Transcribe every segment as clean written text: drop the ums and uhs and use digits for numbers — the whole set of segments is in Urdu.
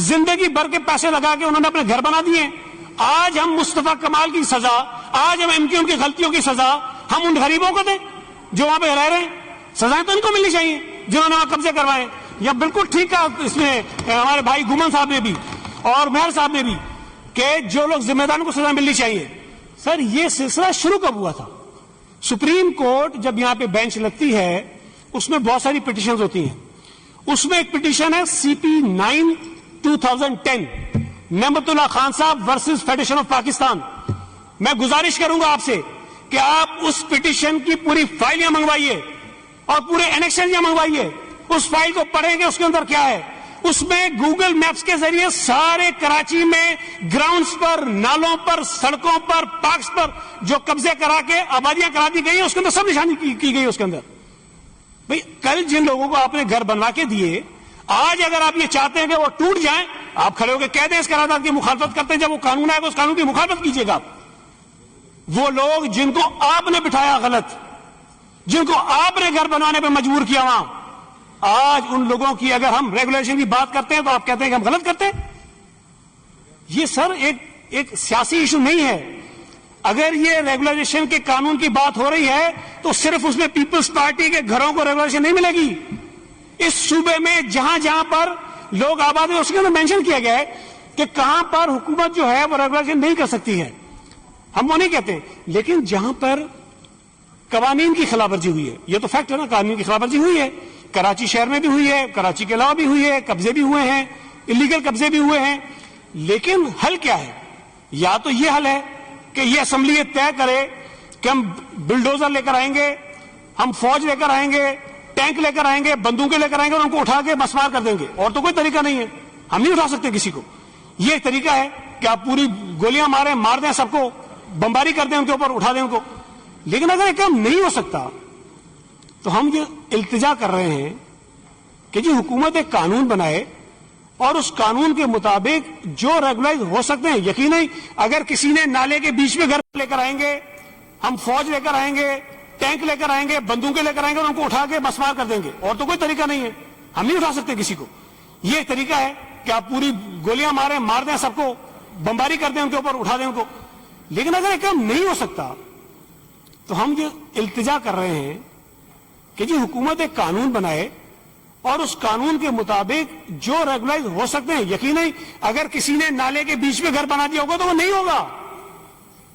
زندگی بھر کے پیسے لگا کے انہوں نے اپنے گھر بنا دیے. آج ہم مصطفیٰ کمال کی سزا، آج ہم MQM کی غلطیوں کی سزا ہم ان غریبوں کو دیں جو وہاں پہ رہ رہے ہیں. سزائیں تو ان کو ملنی چاہیے جنہوں نے وہاں قبضے کروائے. یا بالکل ٹھیک ہے اس میں ہمارے بھائی گومن صاحب نے بھی اور مہر صاحب نے بھی کہ جو لوگ ذمہ داروں کو سزا ملنی چاہیے. سر یہ سلسلہ شروع کب ہوا تھا؟ سپریم کورٹ جب یہاں پہ بینچ لگتی ہے اس میں بہت ساری پٹیشنز ہوتی ہیں. اس میں ایک پٹیشن ہے CP9 2010 نعمت اللہ خان صاحب ورسز فیڈریشن آف پاکستان. میں گزارش کروں گا آپ سے کہ آپ اس پٹیشن کی پوری فائل یہاں منگوائیے اور پورے انیکشن یہاں منگوائیے. اس فائل کو پڑھیں گے اس کے اندر کیا ہے. اس میں گوگل میپس کے ذریعے سارے کراچی میں گراؤنڈز پر، نالوں پر، سڑکوں پر، پارکس پر جو قبضے کرا کے آبادیاں کرا دی گئی ہیں اس کے اندر سب نشانی کی گئی. اس کے اندر بھئی کل جن لوگوں کو آپ نے گھر بنوا کے دیے، آج اگر آپ یہ چاہتے ہیں کہ وہ ٹوٹ جائیں، آپ کھڑے ہو کے کہہ دیں اس قرارداد کی مخالفت کرتے ہیں. جب وہ قانون آئے گا اس قانون کی مخالفت کیجیے گا. وہ لوگ جن کو آپ نے بٹھایا غلط، جن کو آپ نے گھر بنوانے پہ مجبور کیا وہاں، آج ان لوگوں کی اگر ہم ریگولیشن کی بات کرتے ہیں تو آپ کہتے ہیں کہ ہم غلط کرتے ہیں. یہ سر ایک سیاسی ایشو نہیں ہے. اگر یہ ریگولیشن کے قانون کی بات ہو رہی ہے تو صرف اس میں پیپلز پارٹی کے گھروں کو ریگولیشن نہیں ملے گی. اس صوبے میں جہاں جہاں پر لوگ آباد ہیں اس کے اندر مینشن کیا گیا ہے کہ کہاں پر حکومت جو ہے وہ ریگولیشن نہیں کر سکتی ہے. ہم وہ نہیں کہتے، لیکن جہاں پر قوانین کی خلاف ورزی ہوئی ہے، یہ تو فیکٹ ہے نا، قانون کی خلاف ورزی ہوئی ہے. کراچی شہر میں بھی ہوئی ہے، کراچی کے علاوہ بھی ہوئی ہے، قبضے بھی ہوئے ہیں، انلیگل قبضے بھی ہوئے ہیں. لیکن حل کیا ہے؟ یا تو یہ حل ہے کہ یہ اسمبلی یہ طے کرے کہ ہم بلڈوزر لے کر آئیں گے، ہم فوج لے کر آئیں گے، ٹینک لے کر آئیں گے، بندوقیں لے کر آئیں گے اور ان کو اٹھا کے مسمار کر دیں گے. اور تو کوئی طریقہ نہیں ہے. ہم نہیں اٹھا سکتے کسی کو. یہ ایک طریقہ ہے کہ آپ پوری گولیاں مار دیں سب کو، بمباری کر دیں ان کے اوپر، اٹھا دیں ان کو. لیکن اگر یہ کام نہیں ہو سکتا تو ہم یہ التجا کر رہے ہیں کہ جی حکومت ایک قانون بنائے اور اس قانون کے مطابق جو ریگولائز ہو سکتے ہیں. یقیناً اگر کسی نے نالے کے بیچ میں گھر لے کر آئیں گے، ہم فوج لے کر آئیں گے، ٹینک لے کر آئیں گے، بندوقیں لے کر آئیں گے اور ان کو اٹھا کے مسمار کر دیں گے. اور تو کوئی طریقہ نہیں ہے. ہم نہیں اٹھا سکتے کسی کو. یہ ایک طریقہ ہے کہ آپ پوری گولیاں مار دیں سب کو، بمباری کر دیں ان کے اوپر، اٹھا دیں ان کو. لیکن اگر یہ کام نہیں ہو سکتا تو ہم یہ التجا کر رہے ہیں کہ جی حکومت ایک قانون بنائے اور اس قانون کے مطابق جو ریگولائز ہو سکتے ہیں. یقیناً اگر کسی نے نالے کے بیچ میں گھر بنا دیا ہوگا تو وہ نہیں ہوگا.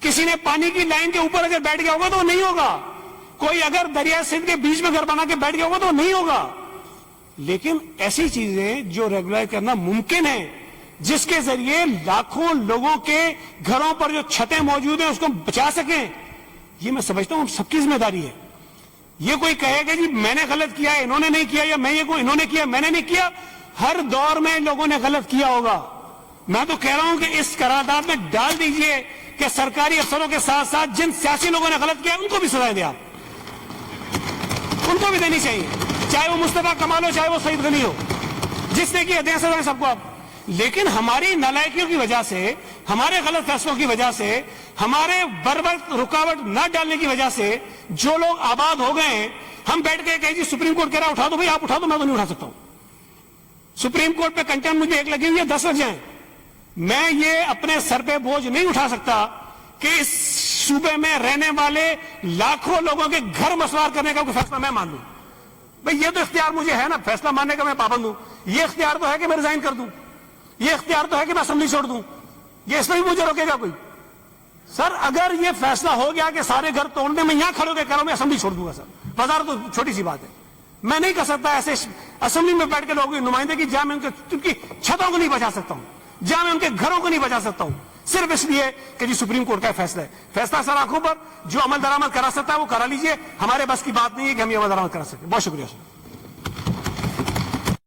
کسی نے پانی کی لائن کے اوپر اگر بیٹھ گیا ہوگا تو وہ نہیں ہوگا. کوئی اگر دریا سندھ کے بیچ میں گھر بنا کے بیٹھ گیا ہوگا تو وہ نہیں ہوگا. لیکن ایسی چیزیں جو ریگولائز کرنا ممکن ہے، جس کے ذریعے لاکھوں لوگوں کے گھروں پر جو چھتیں موجود ہیں اس کو بچا سکیں، یہ میں سمجھتا ہوں ہم سب کی ذمہ داری ہے. یہ کوئی کہے کہ جی میں نے غلط کیا انہوں نے نہیں کیا، یا میں یہ کو انہوں نے کیا میں نے نہیں کیا. ہر دور میں لوگوں نے غلط کیا ہوگا. میں تو کہہ رہا ہوں کہ اس قرارداد میں ڈال دیجئے کہ سرکاری افسروں کے ساتھ ساتھ جن سیاسی لوگوں نے غلط کیا ان کو بھی سزائیں دیں. آپ ان کو بھی دینی چاہیے، چاہے وہ مصطفیٰ کمال ہو چاہے وہ سعید غنی ہو، جس نے کیا دیں سزائیں سب کو آپ. لیکن ہماری نالائکیوں کی وجہ سے، ہمارے غلط فیصلوں کی وجہ سے، ہمارے بر وقت رکاوٹ نہ ڈالنے کی وجہ سے جو لوگ آباد ہو گئے ہیں، ہم بیٹھ کے کہیں جی سپریم کورٹ کہہ رہا اٹھا دو. بھائی آپ اٹھا دو، میں تو نہیں اٹھا سکتا ہوں. سپریم کورٹ پہ کنٹمپٹ مجھے ایک لگی ہوئی ہے، 10 لگ جائیں. میں یہ اپنے سر پہ بوجھ نہیں اٹھا سکتا کہ اس صوبے میں رہنے والے لاکھوں لوگوں کے گھر مسمار کرنے کا کوئی فیصلہ میں مان لوں. بھائی یہ تو اختیار مجھے ہے نا، فیصلہ ماننے کا میں پابند ہوں. یہ اختیار تو ہے کہ میں ریزائن کر دوں، یہ اختیار تو ہے کہ میں اسمبلی چھوڑ دوں. یہ اس میں بھی مجھے روکے گا کوئی؟ سر اگر یہ فیصلہ ہو گیا کہ سارے گھر توڑنے میں یہاں کھڑے ہو کے کہہ رہا ہوں میں اسمبلی چھوڑ دوں گا، سر بازار تو چھوٹی سی بات ہے. میں نہیں کر سکتا ایسے اسمبلی میں بیٹھ کے لوگوں کی نمائندگی جہاں میں ان کی چھتوں کو نہیں بچا سکتا ہوں، جہاں میں ان کے گھروں کو نہیں بچا سکتا ہوں، صرف اس لیے کہ جی سپریم کورٹ کا فیصلہ ہے. فیصلہ سر آنکھوں پر جو عمل درآمد کرا سکتا ہے وہ کرا لیجئے. ہمارے بس کی بات نہیں ہے کہ ہم یہ عمل درآمد کرا سکتے. بہت شکریہ سر.